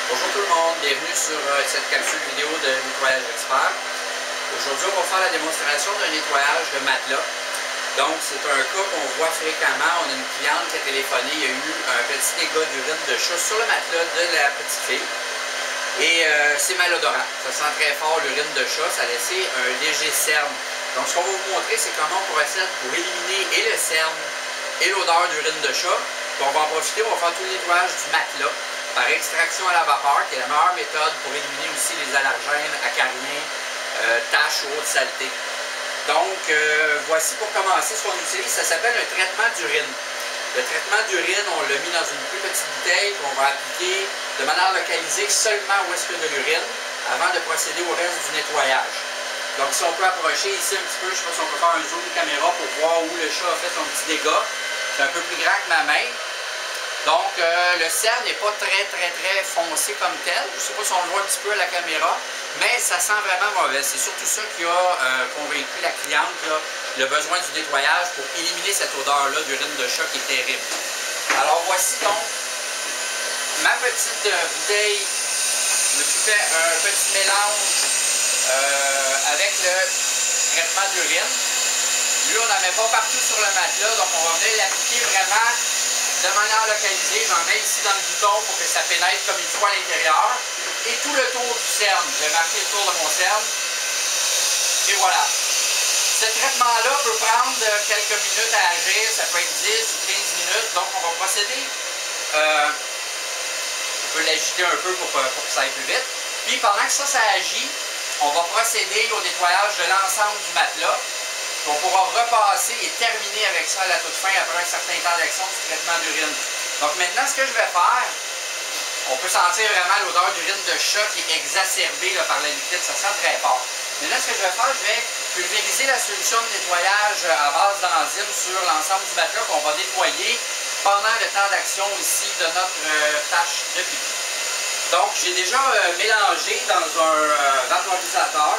Bonjour tout le monde, bienvenue sur cette capsule vidéo de nettoyage expert. Aujourd'hui, on va faire la démonstration d'un nettoyage de matelas. Donc, c'est un cas qu'on voit fréquemment. On a une cliente qui a téléphoné, il y a eu un petit dégât d'urine de chat sur le matelas de la petite fille. Et c'est malodorant. Ça sent très fort l'urine de chat, ça a laissé un léger cerne. Donc, ce qu'on va vous montrer, c'est comment on procède pour éliminer et le cerne et l'odeur d'urine de chat. Puis on va en profiter, on va faire tout le nettoyage du matelas par extraction à la vapeur, qui est la meilleure méthode pour éliminer aussi les allergènes, acariens, taches ou autres saletés. Donc, voici pour commencer ce qu'on utilise, ça s'appelle un traitement d'urine. Le traitement d'urine, on l'a mis dans une plus petite bouteille qu'on va appliquer de manière localisée seulement où est-ce qu'il y a de l'urine avant de procéder au reste du nettoyage. Donc, si on peut approcher ici un petit peu, je ne sais pas si on peut faire un zoom de caméra pour voir où le chat a fait son petit dégât. C'est un peu plus grand que ma main. Donc, le cerne n'est pas très foncé comme tel. Je ne sais pas si on le voit un petit peu à la caméra, mais ça sent vraiment mauvais. C'est surtout ça qui a convaincu la cliente là, le besoin du nettoyage pour éliminer cette odeur-là d'urine de chat qui est terrible. Alors, voici donc ma petite bouteille. Je me suis fait un petit mélange avec le traitement d'urine. Lui, on n'en met pas partout sur le matelas, donc on va venir l'appliquer vraiment de manière localisée. J'en mets ici dans le bouton pour que ça pénètre comme il faut à l'intérieur. Et tout le tour du cerne. Je vais marquer le tour de mon cerne. Et voilà. Ce traitement-là peut prendre quelques minutes à agir. Ça peut être 10 ou 15 minutes. Donc, on va procéder. On peut l'agiter un peu pour que ça aille plus vite. Puis, pendant que ça agit, on va procéder au nettoyage de l'ensemble du matelas. On pourra repasser et terminer avec ça à la toute fin après un certain temps d'action du traitement d'urine. Donc maintenant, ce que je vais faire, on peut sentir vraiment l'odeur d'urine de chat qui est exacerbée là, par la liquide, ça sent très fort. Maintenant, ce que je vais faire, je vais pulvériser la solution de nettoyage à base d'enzymes sur l'ensemble du matelas qu'on va nettoyer pendant le temps d'action ici de notre tâche de pipi. Donc, j'ai déjà mélangé dans un vaporisateur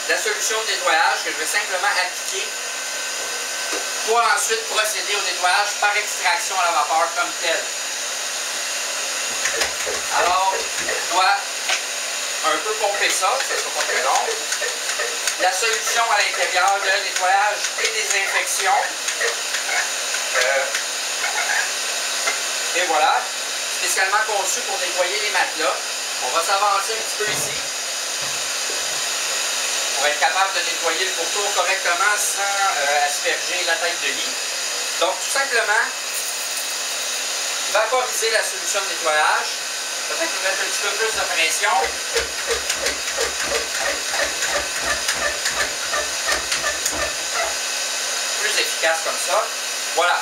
la solution de nettoyage que je vais simplement appliquer pour ensuite procéder au nettoyage par extraction à la vapeur comme tel. Alors, je dois un peu pomper ça, ça ne sera pas très long. La solution à l'intérieur de nettoyage et désinfection. Et voilà, spécialement conçu pour nettoyer les matelas. On va s'avancer un petit peu ici pour être capable de nettoyer le pourtour correctement sans asperger la tête de lit. Donc, tout simplement, vaporiser la solution de nettoyage. Peut-être mettre un petit peu plus de pression. Plus efficace comme ça. Voilà.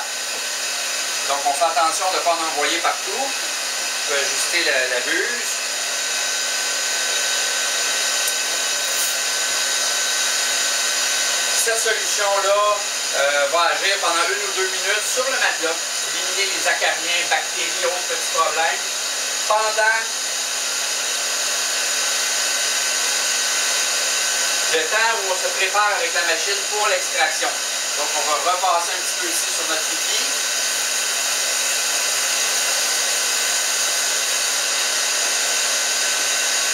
Donc, on fait attention de ne pas en envoyer partout. On peut ajuster la buse. Cette solution-là va agir pendant 1 ou 2 minutes sur le matelas, éliminer les acariens, bactéries, autres petits problèmes, pendant le temps où on se prépare avec la machine pour l'extraction. Donc on va repasser un petit peu ici sur notre pipi.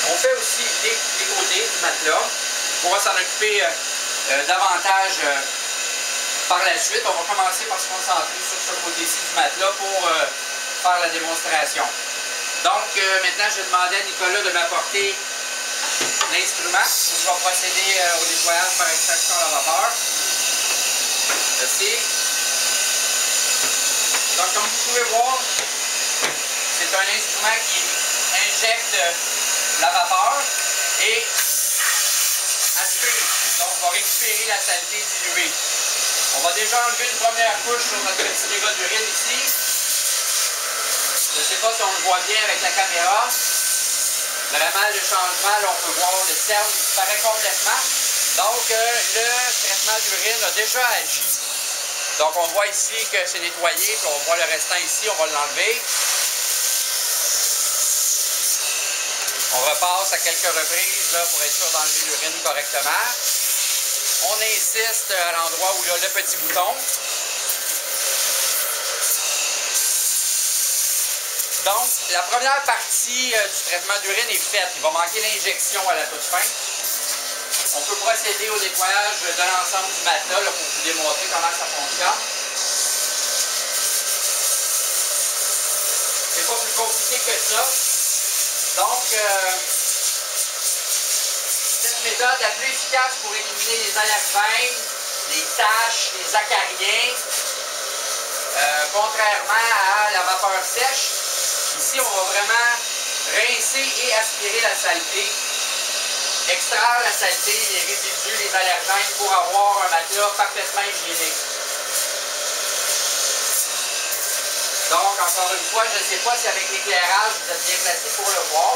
On fait aussi les côtés du matelas. On pourra s'en occuper davantage par la suite. On va commencer par se concentrer sur ce côté-ci du matelas pour faire la démonstration. Donc, maintenant, je vais demander à Nicolas de m'apporter l'instrument. Je vais procéder au nettoyage par extraction à la vapeur. Merci. Donc, comme vous pouvez voir, c'est un instrument qui injecte la vapeur et aspire. Donc, on va récupérer la saleté diluée. On va déjà enlever une première couche sur notre petit dégât d'urine ici. Je ne sais pas si on le voit bien avec la caméra. Vraiment, le changement, là, on peut voir le cerne disparaît complètement. Donc, le traitement d'urine a déjà agi. Donc, on voit ici que c'est nettoyé, puis on voit le restant ici, on va l'enlever. On repasse à quelques reprises là, pour être sûr d'enlever l'urine correctement. On insiste à l'endroit où il y a le petit bouton. Donc, la première partie du traitement d'urine est faite. Il va manquer l'injection à la toute fin. On peut procéder au nettoyage de l'ensemble du matelas là, pour vous démontrer comment ça fonctionne. C'est pas plus compliqué que ça. Donc, cette méthode la plus efficace pour éliminer les allergènes, les taches, les acariens, contrairement à la vapeur sèche. Ici, on va vraiment rincer et aspirer la saleté, extraire la saleté, les résidus, les allergènes pour avoir un matelas parfaitement hygiénique. Donc, encore une fois, je ne sais pas si avec l'éclairage, vous êtes bien placé pour le voir,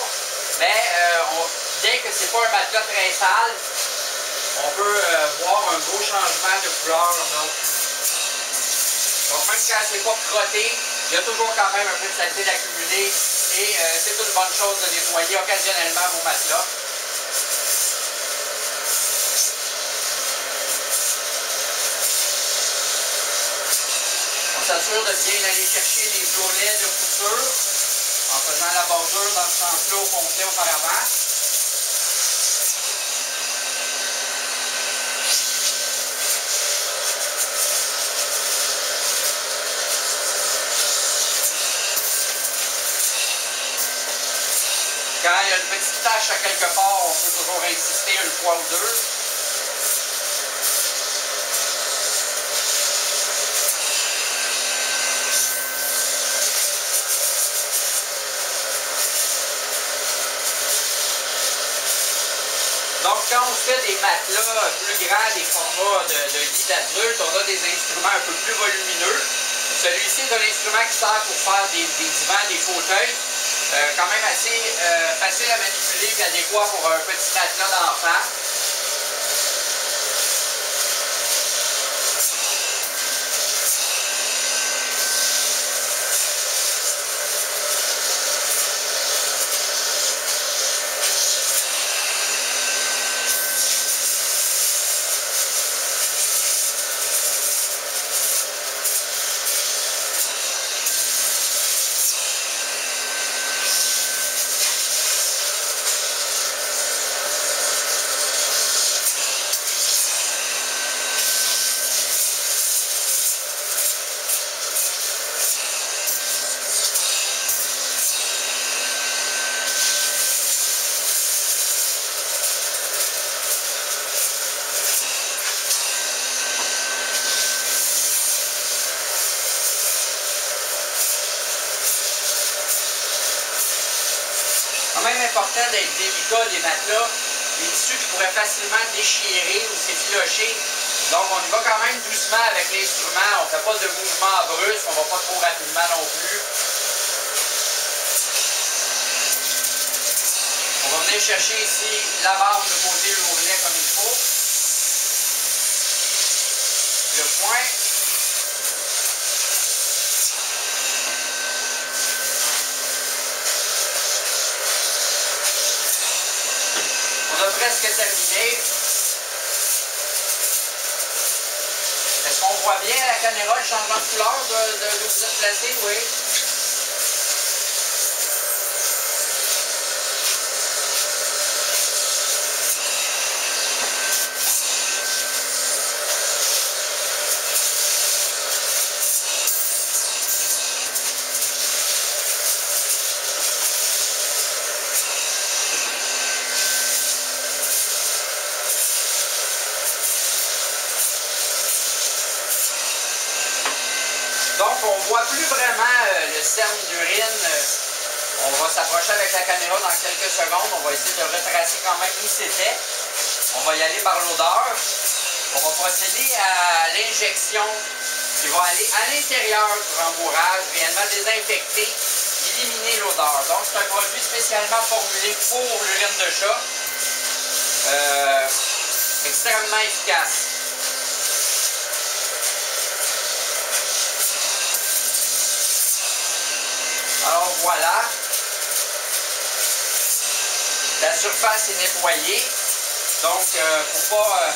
mais bien que ce n'est pas un matelas très sale, on peut voir un beau changement de couleur. Donc même quand c'est pas crotté, il y a toujours quand même un peu de saleté d'accumuler et c'est une bonne chose de nettoyer occasionnellement vos matelas. On s'assure de bien aller chercher les boulets de couture en faisant la bordure dans ce sens-là au complet auparavant. Quand il y a une petite tache à quelque part, on peut toujours insister une fois ou deux. Donc, quand on fait des matelas plus grands, des formats de lit d'adulte, on a des instruments un peu plus volumineux. Celui-ci est un instrument qui sert pour faire des divans, des fauteuils. Quand même assez facile à manipuler et adéquat pour un petit matelas d'enfant. C'est quand même important d'être délicat des matelas, des tissus qui pourraient facilement déchirer ou s'effilocher. Donc on y va quand même doucement avec l'instrument, on ne fait pas de mouvement brusque, on ne va pas trop rapidement non plus. On va venir chercher ici la base de côté l'ourlet comme il faut. Le point. On a presque terminé. Est-ce qu'on voit bien à la caméra le changement de couleur d'où vous êtes placé? Oui. Donc, on ne voit plus vraiment le cerne d'urine. On va s'approcher avec la caméra dans quelques secondes. On va essayer de retracer quand même où c'était. On va y aller par l'odeur. On va procéder à l'injection qui va aller à l'intérieur du rembourrage, réellement désinfecter, éliminer l'odeur. Donc, c'est un produit spécialement formulé pour l'urine de chat. Extrêmement efficace. Alors voilà, la surface est nettoyée, donc il ne faut pas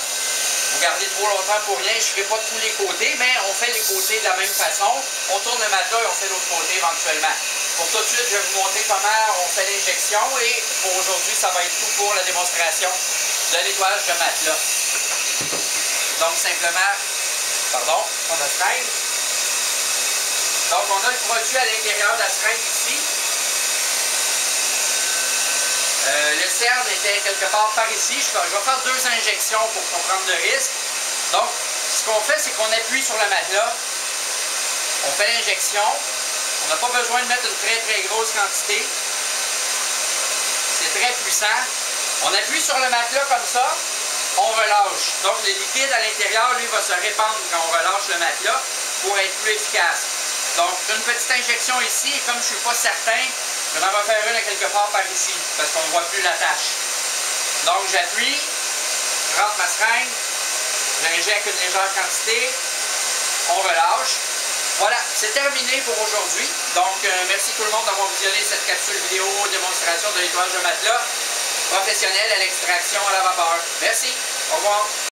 vous garder trop longtemps pour rien. Je ne ferai pas tous les côtés, mais on fait les côtés de la même façon. On tourne le matelas et on fait l'autre côté éventuellement. Pour tout de suite, je vais vous montrer comment on fait l'injection et pour aujourd'hui, ça va être tout pour la démonstration de nettoyage de matelas. Donc simplement, pardon, on a seringue. Donc on a le produit à l'intérieur de la seringue ici. Le cerne était quelque part par ici. Je vais faire 2 injections pour comprendre le risque. Donc, ce qu'on fait, c'est qu'on appuie sur le matelas. On fait l'injection. On n'a pas besoin de mettre une très grosse quantité. C'est très puissant. On appuie sur le matelas comme ça. On relâche. Donc, le liquide à l'intérieur, lui, va se répandre quand on relâche le matelas pour être plus efficace. Donc, une petite injection ici. Et comme je ne suis pas certain, je vais en refaire une à quelque part par ici, parce qu'on ne voit plus la tâche. Donc j'appuie, je rentre ma seringue, j'injecte une légère quantité, on relâche. Voilà, c'est terminé pour aujourd'hui. Donc merci tout le monde d'avoir visionné cette capsule vidéo démonstration de nettoyage de matelas professionnel à l'extraction à la vapeur. Merci, au revoir.